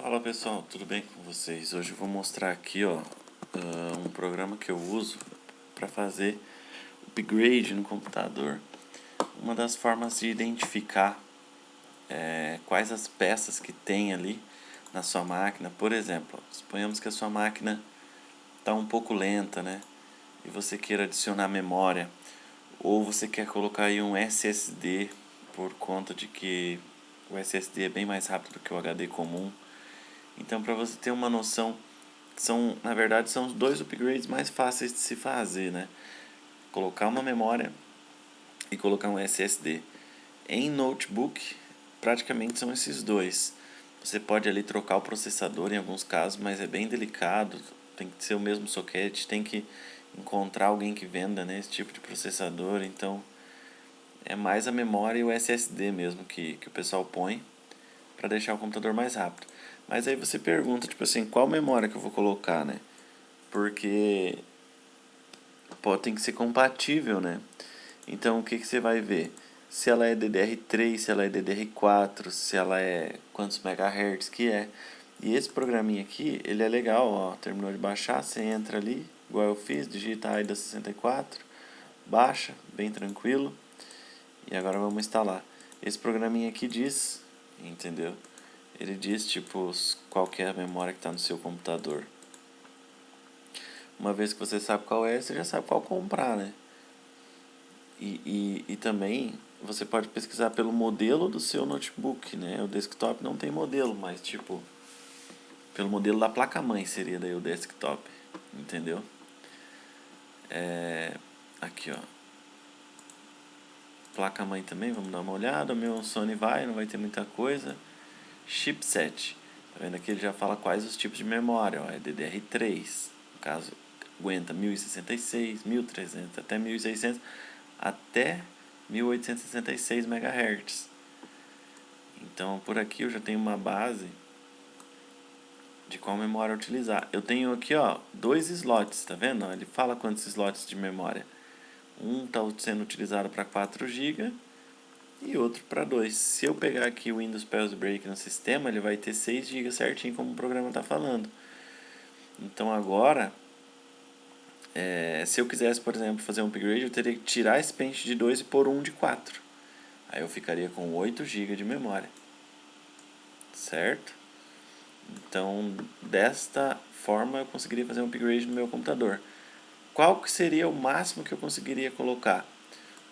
Fala pessoal, tudo bem com vocês? Hoje eu vou mostrar aqui um programa que eu uso para fazer upgrade no computador. Uma das formas de identificar quais as peças que tem ali na sua máquina. Por exemplo, suponhamos que a sua máquina está um pouco lenta, né? E você queira adicionar memória, ou você quer colocar aí um SSD por conta de que o SSD é bem mais rápido do que o HD comum. Então, para você ter uma noção, na verdade são os dois upgrades mais fáceis de se fazer, né? Colocar uma memória e colocar um SSD. Em notebook, praticamente são esses dois. Você pode ali trocar o processador em alguns casos, mas é bem delicado. Tem que ser o mesmo socket, tem que encontrar alguém que venda, né, esse tipo de processador. Então, é mais a memória e o SSD mesmo que o pessoal põe para deixar o computador mais rápido. Mas aí você pergunta, tipo assim, qual memória que eu vou colocar, né? Porque tem que ser compatível, né? Então o que você vai ver? Se ela é DDR3, se ela é DDR4, se ela é quantos megahertz que é. E esse programinha aqui, ele é legal, ó, terminou de baixar, você entra ali, igual eu fiz, digita AIDA 64, baixa, bem tranquilo. E agora vamos instalar. Esse programinha aqui diz, entendeu? Ele diz tipo qual que é a memória que está no seu computador. Uma vez que você sabe qual é, você já sabe qual comprar, né? E também você pode pesquisar pelo modelo do seu notebook, né? O desktop não tem modelo, mas tipo pelo modelo da placa-mãe seria daí o desktop, entendeu? Aqui, ó. Placa-mãe também, vamos dar uma olhada. O meu Sony não vai ter muita coisa. Chipset. Tá vendo aqui? Ele já fala quais os tipos de memória. Ó, é DDR3. No caso, aguenta 1066, 1300, até 1600, até 1866 MHz. Então, por aqui eu já tenho uma base de qual memória utilizar. Eu tenho aqui, ó, dois slots, tá vendo? Ele fala quantos slots de memória. Um está sendo utilizado para 4 GB e outro para 2. Se eu pegar aqui o Windows Pause Break no sistema, ele vai ter 6 GB certinho, como o programa está falando. Então agora, se eu quisesse, por exemplo, fazer um upgrade, eu teria que tirar esse pente de 2 e pôr um de 4. Aí eu ficaria com 8 GB de memória. Certo? Então, desta forma, eu conseguiria fazer um upgrade no meu computador. Qual que seria o máximo que eu conseguiria colocar?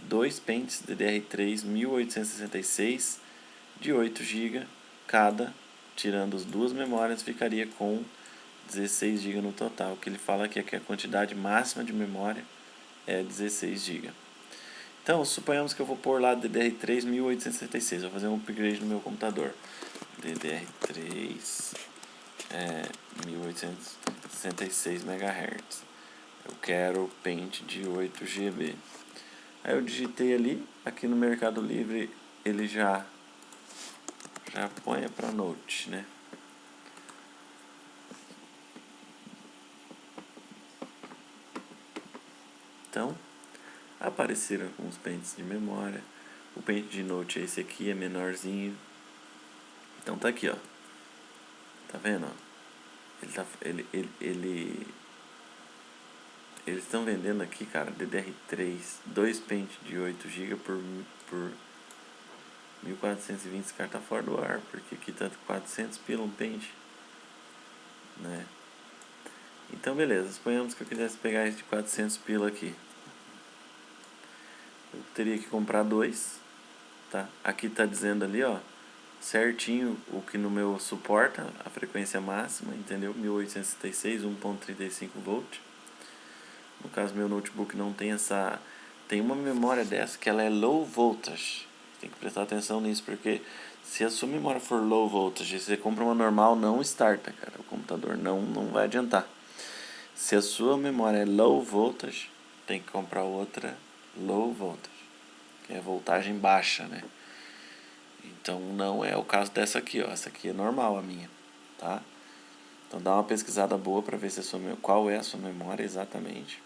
2 pentes DDR3 1866 de 8 GB cada, tirando as duas memórias, ficaria com 16 GB no total. O que ele fala aqui é que a quantidade máxima de memória é 16 GB. Então, suponhamos que eu vou pôr lá DDR3 1866, vou fazer um upgrade no meu computador. DDR3 1866 MHz. Eu quero pente de 8 GB. Aí eu digitei ali, aqui no Mercado Livre ele já põe para Note, né? Então, apareceram alguns pentes de memória. O pente de Note é esse aqui, é menorzinho. Então tá aqui, ó. Tá vendo? Eles estão vendendo aqui, cara, DDR3, 2 pentes de 8 GB por 1.420. Esse cara tá fora do ar, porque aqui tá 400 pila um pente, né? Então beleza, suponhamos que eu quisesse pegar esse de 400 pila aqui. Eu teria que comprar 2, tá? Aqui tá dizendo ali, ó, certinho o que no meu suporta, a frequência máxima, entendeu? 1866, 1.35 volt. No caso, meu notebook não tem essa... Tem uma memória dessa que ela é low voltage. Tem que prestar atenção nisso, porque se a sua memória for low voltage e você compra uma normal, não starta, cara. O computador não vai adiantar. Se a sua memória é low voltage, tem que comprar outra low voltage, que é voltagem baixa, né? Então não é o caso dessa aqui, ó. Essa aqui é normal, a minha, tá? Então dá uma pesquisada boa para ver se qual é a sua memória exatamente.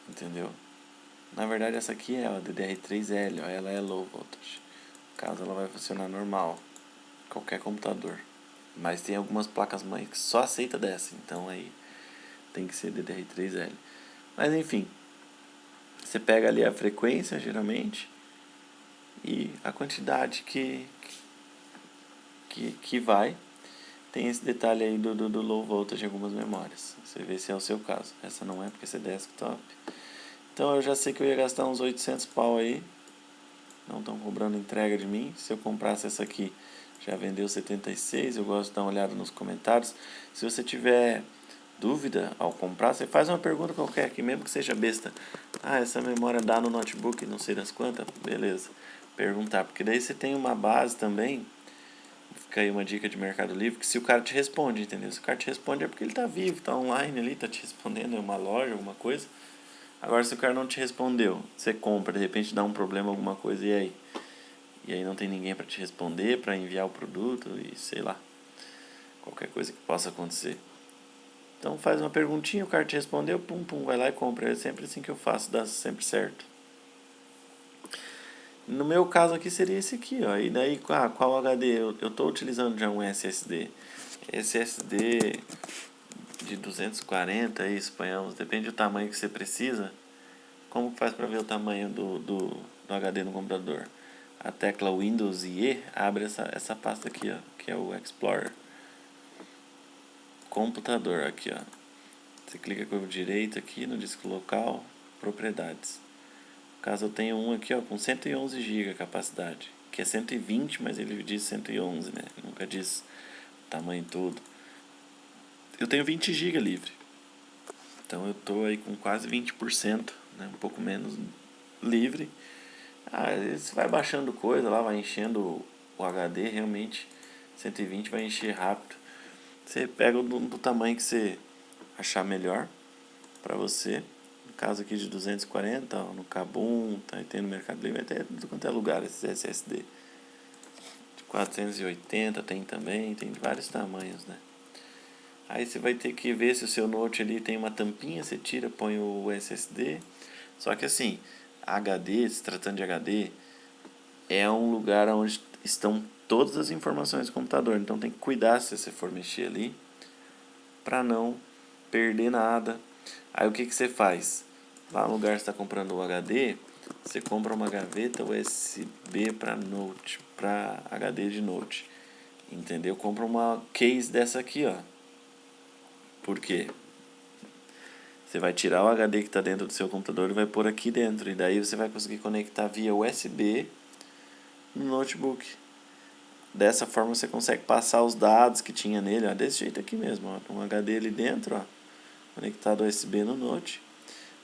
Entendeu? Na verdade essa aqui é a DDR3L, ó, ela é low voltage. No caso ela vai funcionar normal, qualquer computador. Mas tem algumas placas-mãe que só aceita dessa, então aí tem que ser DDR3L. Mas enfim, você pega ali a frequência, geralmente, e a quantidade que vai. Tem esse detalhe aí do low voltage em algumas memórias. Você vê se é o seu caso. Essa não é, porque essa é desktop. Então eu já sei que eu ia gastar uns 800 pau aí. Não estão cobrando entrega de mim. Se eu comprasse essa aqui, já vendeu 76. Eu gosto de dar uma olhada nos comentários. Se você tiver dúvida ao comprar, você faz uma pergunta qualquer aqui, mesmo que seja besta. Ah, essa memória dá no notebook, não sei das quantas. Beleza. Perguntar, porque daí você tem uma base também. Fica aí uma dica de Mercado Livre, que se o cara te responde, entendeu? Se o cara te responde é porque ele tá vivo, tá online ali, tá te respondendo, é uma loja, alguma coisa. Agora, se o cara não te respondeu, você compra, de repente dá um problema, alguma coisa, e aí? E aí não tem ninguém para te responder, para enviar o produto e sei lá, qualquer coisa que possa acontecer. Então faz uma perguntinha, o cara te respondeu, pum, pum, vai lá e compra. É sempre assim que eu faço, dá sempre certo. No meu caso aqui seria esse aqui, ó. E daí, qual HD? Eu estou utilizando já um SSD. SSD de 240, aí, suponhamos, depende do tamanho que você precisa. Como que faz para ver o tamanho do HD no computador? A tecla Windows e E abre essa pasta aqui, ó, que é o Explorer. Computador, aqui, ó. Você clica com o direito aqui no disco local, propriedades. No caso eu tenho um aqui, ó, com 111 GB capacidade, que é 120, mas ele diz 111, né? Nunca diz o tamanho todo. Eu tenho 20 GB livre. Então eu tô aí com quase 20%, né? Um pouco menos livre. Você vai baixando coisa lá, vai enchendo o HD, realmente 120 vai encher rápido. Você pega do tamanho que você achar melhor para você. No caso aqui de 240, ó, no Kabum, tá, tem no Mercado Livre, até tudo quanto é lugar esses SSD. De 480 tem também, tem de vários tamanhos, né? Aí você vai ter que ver se o seu Note ali tem uma tampinha, você tira, põe o SSD. Só que assim, HD, se tratando de HD, é um lugar onde estão todas as informações do computador. Então tem que cuidar se você for mexer ali, para não perder nada. Aí o que você faz? Lá no lugar que você está comprando o HD, você compra uma gaveta USB para Note, para HD de Note. Entendeu? Compra uma case dessa aqui, ó. Por quê? Você vai tirar o HD que está dentro do seu computador e vai pôr aqui dentro. E daí você vai conseguir conectar via USB no notebook. Dessa forma você consegue passar os dados que tinha nele, ó, desse jeito aqui mesmo, ó, um HD ali dentro, ó, conectado USB no Note.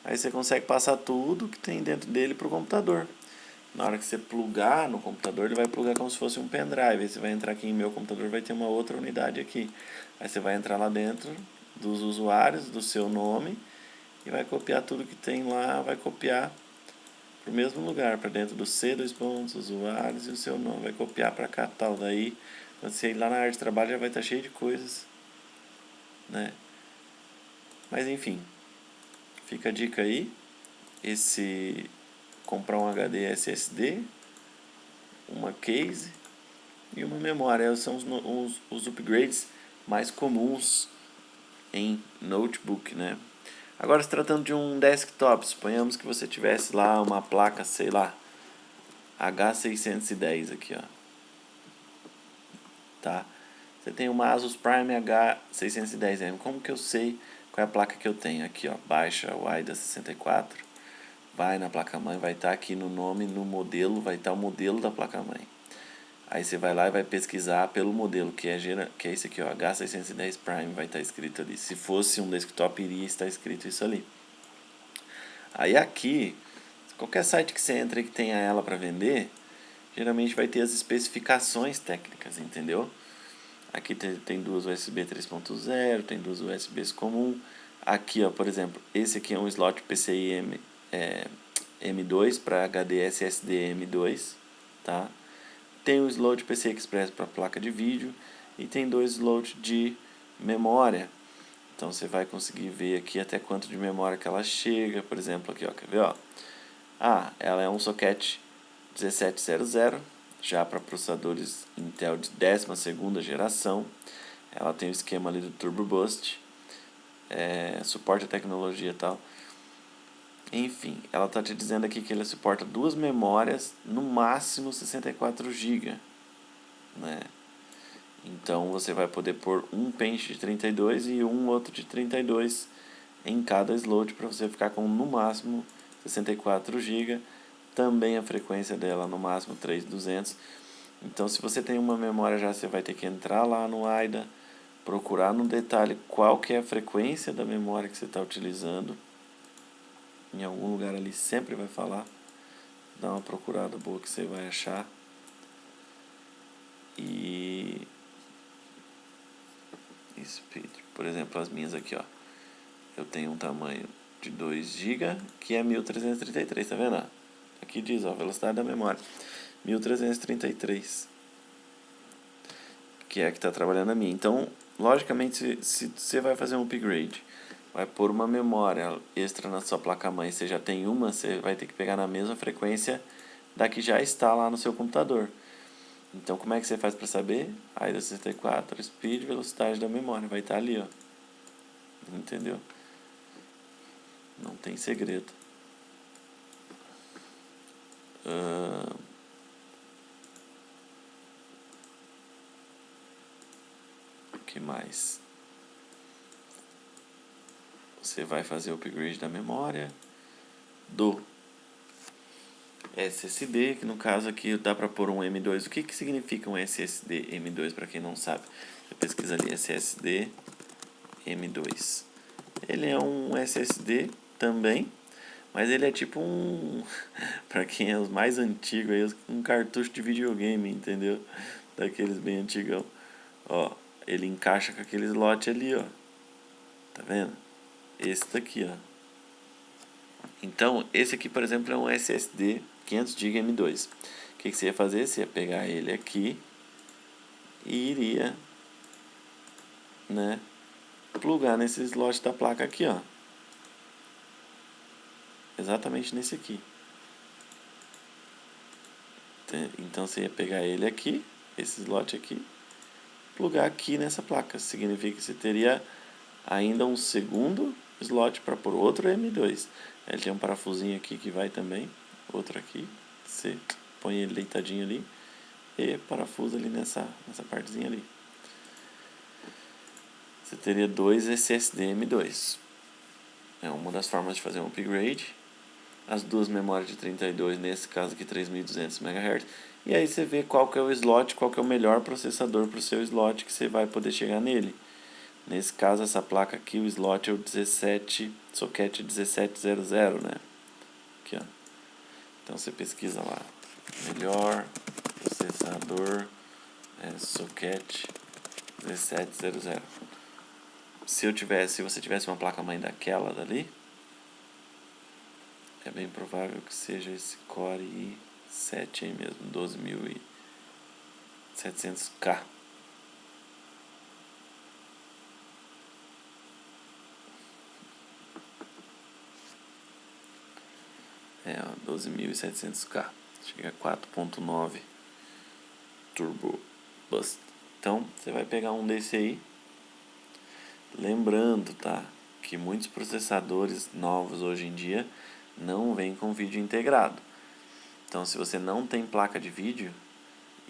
Aí você consegue passar tudo que tem dentro dele para o computador. Na hora que você plugar no computador, ele vai plugar como se fosse um pendrive. Aí você vai entrar aqui em meu computador, vai ter uma outra unidade aqui. Aí você vai entrar lá dentro dos usuários, do seu nome, e vai copiar tudo que tem lá, vai copiar para o mesmo lugar, para dentro do C, dois pontos, usuários e o seu nome. Vai copiar para cá, tal. Daí, quando você ir lá na área de trabalho, já vai estar cheio de coisas, né? Mas enfim, fica a dica aí. Comprar um HD SSD, uma case e uma memória. São os upgrades mais comuns em notebook, né? Agora, se tratando de um desktop, suponhamos que você tivesse lá uma placa, sei lá, H610 aqui, ó. Tá? Você tem uma Asus Prime H610M. Como que eu sei qual é a placa que eu tenho? Aqui, ó, baixa o AIDA 64. Vai na placa-mãe, vai estar aqui no nome, no modelo, vai estar o modelo da placa-mãe. Aí você vai lá e vai pesquisar pelo modelo, que é esse aqui, ó, H610 Prime, vai estar escrito ali. Se fosse um desktop, iria estar escrito isso ali. Aí aqui, qualquer site que você entre que tenha ela para vender, geralmente vai ter as especificações técnicas, entendeu? Aqui tem duas USB 3.0, tem duas USBs comum. Aqui, ó, por exemplo, esse aqui é um slot PCI M2 para HD SSD M2, tá? Tem o slot PCI Express para placa de vídeo e tem dois slots de memória. Então você vai conseguir ver aqui até quanto de memória que ela chega, por exemplo, aqui, ó, quer ver, ó? Ela é um socket 1700, já para processadores Intel de 12ª geração. Ela tem o esquema ali do Turbo Boost, suporte à tecnologia e tal. Enfim, ela está te dizendo aqui que ele suporta 2 memórias, no máximo 64 GB, né? Então você vai poder pôr um pente de 32 e um outro de 32 em cada slot para você ficar com no máximo 64 GB. Também a frequência dela no máximo 3200. Então se você tem uma memória já, você vai ter que entrar lá no AIDA, procurar no detalhe qual que é a frequência da memória que você está utilizando. Em algum lugar ali sempre vai falar. Dá uma procurada boa que você vai achar. E speed, por exemplo, as minhas aqui, ó. Eu tenho um tamanho de 2 GB, que é 1333, tá vendo? Aqui diz, ó, velocidade da memória. 1333. Que é a que está trabalhando a minha. Então, logicamente, se você vai fazer um upgrade, vai pôr uma memória extra na sua placa-mãe, você já tem uma, você vai ter que pegar na mesma frequência da que já está lá no seu computador. Então, como é que você faz para saber? AIDA 64, speed, velocidade da memória, vai estar ali, ó. Entendeu? Não tem segredo. O que mais? Você vai fazer o upgrade da memória do SSD, que no caso aqui dá para pôr um M2. O que significa um SSD M2 para quem não sabe? Você pesquisa ali SSD M2. Ele é um SSD também, mas ele é tipo um, para quem é os mais antigos aí, um cartucho de videogame, entendeu? Daqueles bem antigão. Ó, ele encaixa com aquele slot ali, ó. Tá vendo? Esse daqui, ó. Então, esse aqui, por exemplo, é um SSD 500 GB M2. O que você ia fazer? Você ia pegar ele aqui e iria, né, plugar nesse slot da placa aqui, ó. Exatamente nesse aqui. Então você ia pegar ele aqui, esse slot aqui, plugar aqui nessa placa. Significa que você teria ainda um segundo slot para pôr outro M2. Ele tem um parafusinho aqui que vai também, outro aqui. Você põe ele deitadinho ali e parafusa ali nessa partezinha ali. Você teria dois SSD M2. É uma das formas de fazer um upgrade. As duas memórias de 32, nesse caso aqui 3200 MHz. E aí você vê qual que é o slot, qual que é o melhor processador para o seu slot que você vai poder chegar nele. Nesse caso, essa placa aqui, o slot é o 17, socket 1700, né? Aqui, ó. Então você pesquisa lá, melhor processador socket 1700. Se você tivesse uma placa-mãe daquela dali, é bem provável que seja esse Core i7 aí mesmo, 12700K. É, 12.700K. Chega a 4.9 Turbo Boost. Então, você vai pegar um desse aí. Lembrando, tá? Que muitos processadores novos hoje em dia não vêm com vídeo integrado. Então, se você não tem placa de vídeo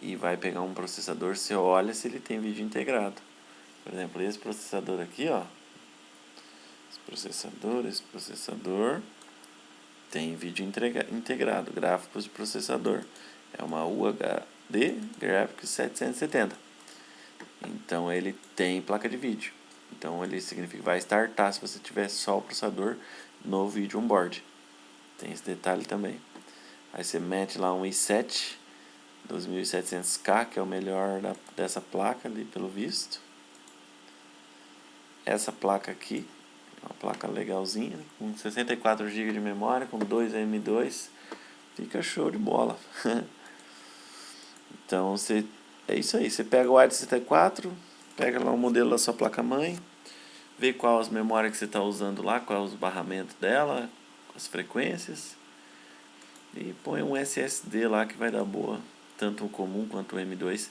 e vai pegar um processador, você olha se ele tem vídeo integrado. Por exemplo, esse processador aqui, ó. Esse processador tem vídeo integrado, gráficos de processador. É uma UHD Graphics 770. Então ele tem placa de vídeo. Então ele significa que vai startar se você tiver só o processador no vídeo onboard. Tem esse detalhe também. Aí você mete lá um i7 2700K, que é o melhor dessa placa ali pelo visto. Essa placa aqui, uma placa legalzinha, com 64 GB de memória, com 2 M2, fica show de bola. Então é isso aí, você pega o AIDA 64, pega lá o modelo da sua placa-mãe, vê qual as memórias que você está usando lá, qual é os barramentos dela, as frequências, e põe um SSD lá que vai dar boa, tanto o comum quanto o M2.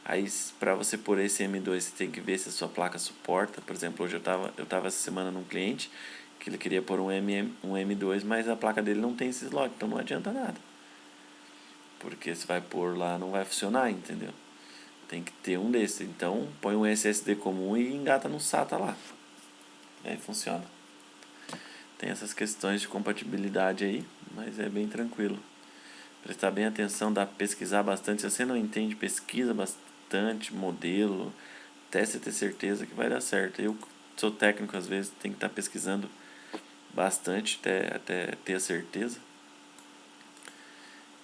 Aí para você pôr esse M2 você tem que ver se a sua placa suporta. Por exemplo, hoje eu tava essa semana num cliente que ele queria pôr um M2, mas a placa dele não tem esse slot, então não adianta nada. Porque se vai pôr lá não vai funcionar, entendeu? Tem que ter um desse. Então põe um SSD comum e engata no SATA lá. E aí funciona. Tem essas questões de compatibilidade aí, mas é bem tranquilo. Prestar bem atenção, dá pra pesquisar bastante. Se você não entende, pesquisa bastante modelo, até você ter certeza que vai dar certo. Eu sou técnico, às vezes tem que estar pesquisando bastante até ter a certeza.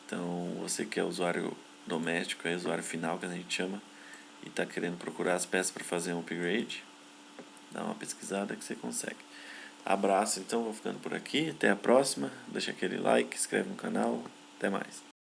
Então, você que é usuário doméstico, é usuário final que a gente chama, e está querendo procurar as peças para fazer um upgrade, dá uma pesquisada que você consegue. Abraço, então, vou ficando por aqui. Até a próxima. Deixa aquele like, inscreve no canal. Até mais.